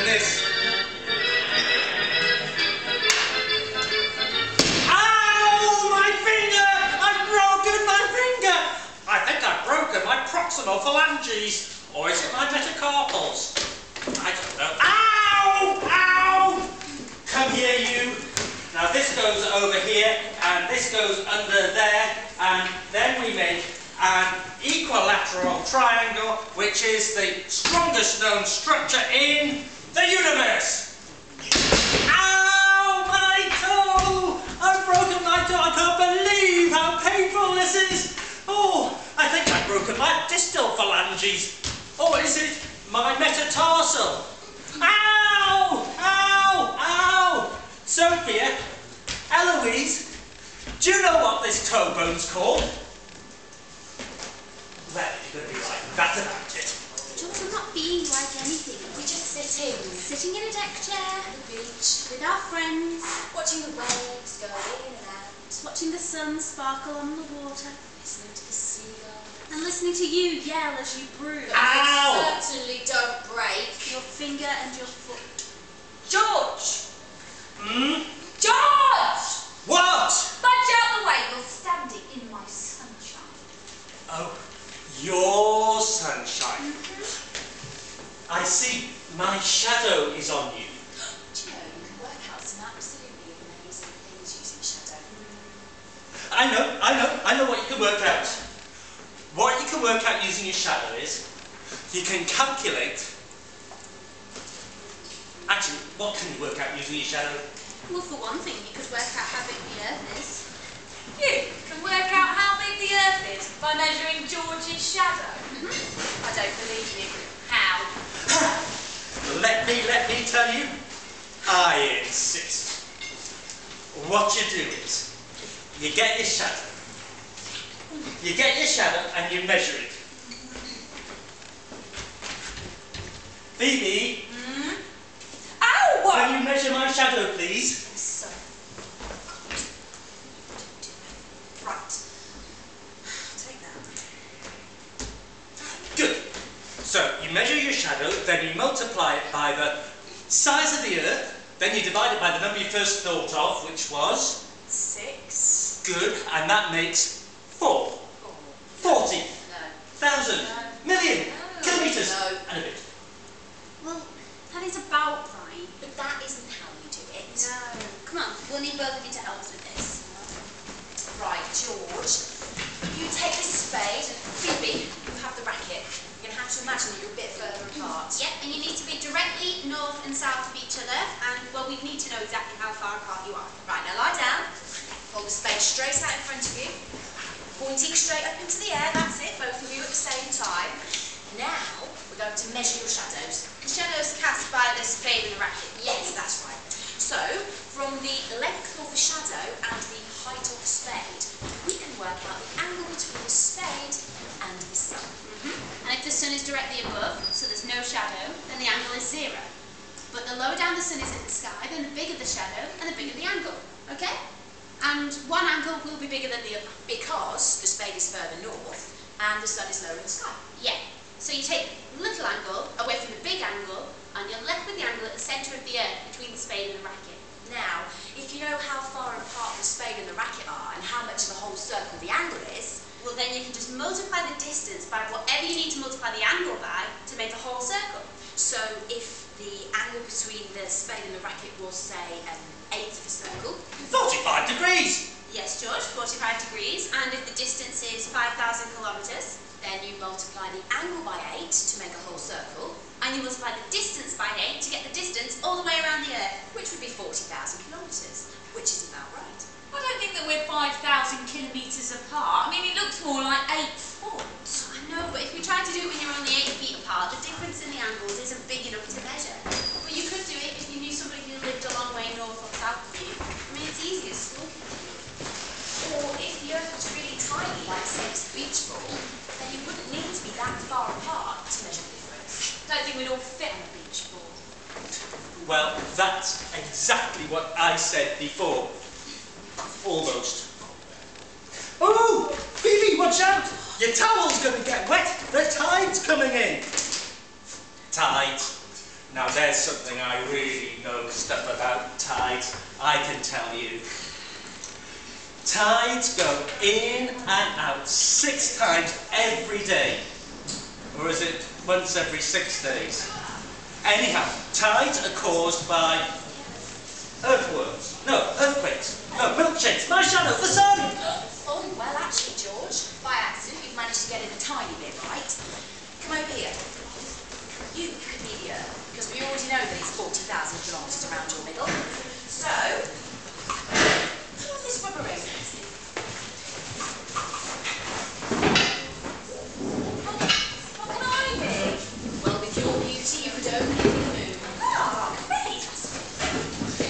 this. Ow! My finger! I've broken my finger! I think I've broken my proximal phalanges. Or is it my metacarpals? I don't know. Ow! Ow! Come here, you. Now this goes over here, and this goes under there, and then we make an equilateral triangle, which is the strongest known structure in the universe. Ow! My toe! I've broken my toe. I can't believe how painful this is. Oh, I think I've broken my distal phalanges. Or is it my metatarsal? Ow! Ow! Ow! Sophia, Eloise, do you know what this toe bone's called? Well, you're going to be right. That's about it. George, I'm not being like anything. We're just sitting. Sitting in a deck chair. At the beach. With our friends. Watching the waves go in and out. Watching the sun sparkle on the water. Listening to the seagulls. And listening to you yell as you bruise. Ow! Certainly don't break. Your finger and your foot. George! Hmm? George! What? Budge out the way. You're standing in my sunshine. Oh, your sunshine. I see my shadow is on you. Do you know, you can work out some absolutely amazing things using shadow. I know what you can work out. What you can work out using your shadow is, you can calculate. Actually, what can you work out using your shadow? Well, for one thing, you could work out how big the Earth is. You can work out how big the Earth is by measuring George's shadow. I don't believe you. How? Let me tell you, I insist. What you do is, you get your shadow. You get your shadow and you measure it. Phoebe, Ow! can you measure my shadow, please? So, right. Take that. Good. So, you measure your shadow, then you multiply it by the size of the Earth, then you divide it by the number you first thought of, which was? 6. Good, and that makes 4. 40,000 million kilometres and a bit. Well, that is about right. But that isn't how you do it. No. Come on, we'll need both of you to help us with this. Right, George. You take this spade, and Phoebe, you have the racket. You're going to have to imagine that you're a bit further apart. Yep, and you need to be directly north and south of each other, and, well, we need to know exactly how far apart you are. Right, now lie down. Hold the spade straight out in front of you. Pointing straight up into the air, that's it, both of you at the same time. Now, we're going to measure your shadows. The shadows cast by the spade and the racket. Yes, that's right. So, from the length of the shadow and the height of the spade, we can work out the angle between the spade and the sun. And if the sun is directly above, so there's no shadow, then the angle is 0. But the lower down the sun is in the sky, then the bigger the shadow and the bigger the angle. Okay? And one angle will be bigger than the other. Because the spade is further north and the sun is lower in the sky. Yeah. So you take the little angle away from the big angle, and you're left with the angle at the centre of the Earth between the spade and the racket. Now, if you know how far apart the spade and the racket are and how much of a whole circle the angle is, Well, then you can just multiply the distance by whatever you need to multiply the angle by to make a whole circle. so if the angle between the spade and the racket was, say, an eighth of a circle, 45 degrees. Yes, George, 45 degrees. And if the distance is 5,000 kilometres, then you multiply the angle by 8 to make a whole circle, and you multiply the distance by 8 to get the distance all the way around the Earth. which would be 40,000 kilometres, which is about right. I don't think that we're 5,000 kilometres apart. I mean, it looks more like 8 foot. I know, but if we try to do it when you're only 8 feet apart, the difference in the angles isn't big enough to measure. But you could do it if you knew somebody who lived a long way north or south of you. I mean, it's easy as walking. Or if the Earth was really tiny, like say it's a beach ball, then you wouldn't need to be that far apart to measure the difference. I don't think we'd all fit on a beach ball. Well, that's exactly what I said before. Almost. Oh, Phoebe, watch out! Your towel's going to get wet. The tide's coming in. Tide. Now there's something I really know stuff about tides, I can tell you. Tides go in and out 6 times every day. Or is it once every 6 days? Anyhow, tides are caused by earthworms. No, earthquakes. No, milkshakes. My shadow, the sun! Oh, well, actually, George, by accident, you've managed to get it a tiny bit right. Come over here. You could be the Earth, because we already know that it's 40,000 kilometres around your middle. So, pull this rubber ring. What can I be? Well, with your beauty, you could only be the moon. Ah, great!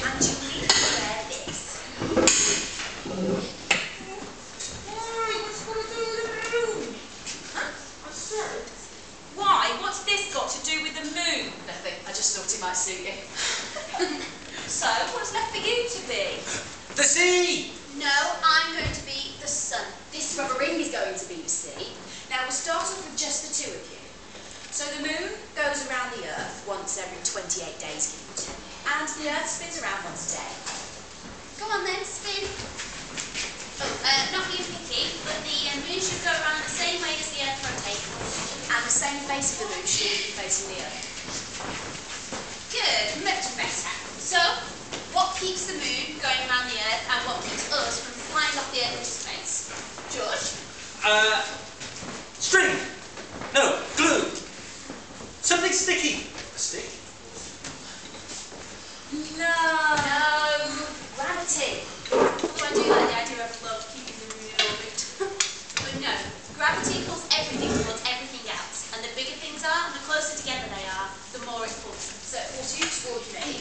And you need to wear this. Why? What's this got to do with the moon? Nothing. I just thought it might suit you. So, what's left for you to be? The sea! No, I'm going to be the sun. This rubber ring is going to be the sea. Now we'll start off with just the two of you. So the moon goes around the Earth once every 28 days, give or take. And the Earth spins around once a day. Go on then, spin. Not being picky, but the moon should go around the same way as the Earth rotates. And the same face of the moon should be facing the Earth. Good, much better. So, what keeps the moon going around the Earth and what keeps us from flying off the Earth into space? George? String. No, glue. Something sticky. A stick? No, gravity. Although I do like the idea of love keeping the moon in orbit. But no, gravity pulls everything towards everything else. And the bigger things are, and the closer together they are, the more it pulls them. So it pulls you towards me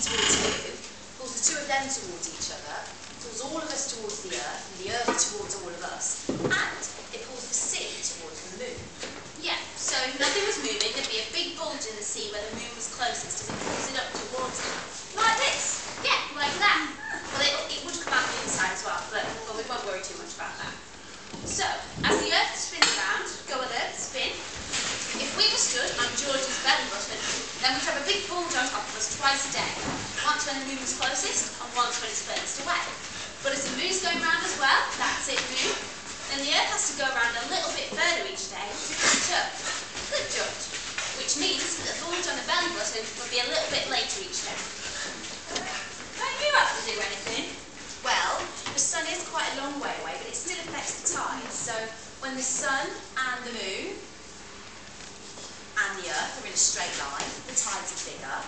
towards you, pulls the two of them towards each other, pulls all of us towards the Earth, and the Earth towards all of us, and it pulls the sea towards the moon. Yeah, so if nothing was moving, there'd be a big bulge in the sea where the moon was closest as it pulls it up towards it. Like this. Yeah, like that. Well, it would come out the inside as well, but we won't worry too much about that. So, as the Earth spins around, go with it, spin. If we were stood on George's belly button, then we'd have a big bulge on top of us twice a day. Once when the moon was closest, and once when it's furthest away. But as the moon's going round as well, that's it, moon. Then the Earth has to go around a little bit further each day to catch up. Good, George. Which means that the bulge on the belly button would be a little bit later each day. Don't you have to do anything? Well, the sun is quite a long way away, but it still affects the tides. So when the sun and the moon and the Earth are in a straight line, the tides are bigger.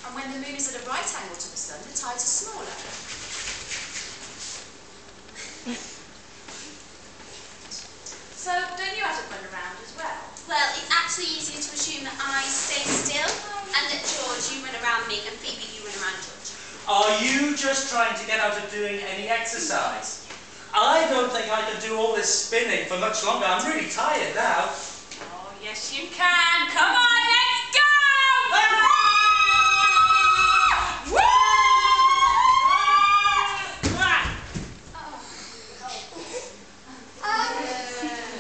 And when the moon is at a right angle to the sun, the tides are smaller. So, don't you have to run around as well? Well, it's actually easier to assume that I stay still, and that George, you run around me, and Phoebe, you run around George. Are you just trying to get out of doing any exercise? I don't think I can do all this spinning for much longer. I'm really tired now. Oh, yes you can. Come on, let's go!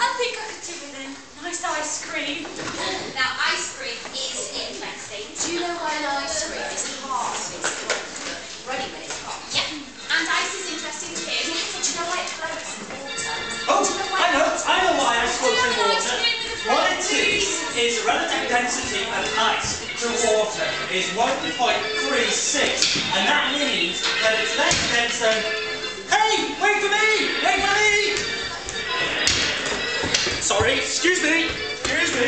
I think I could do with a nice ice cream. Now, ice cream is interesting. Do you know why an ice cream is hard when it's cold, but ready when it's hot? Yeah, and ice is interesting too. Do you know why it floats in water? Oh, I know why I float in water. What it is the relative density of ice to water is 1.36, and that means that it's less dense than... Hey, wait for me! Wait for me! Sorry, excuse me. Excuse me.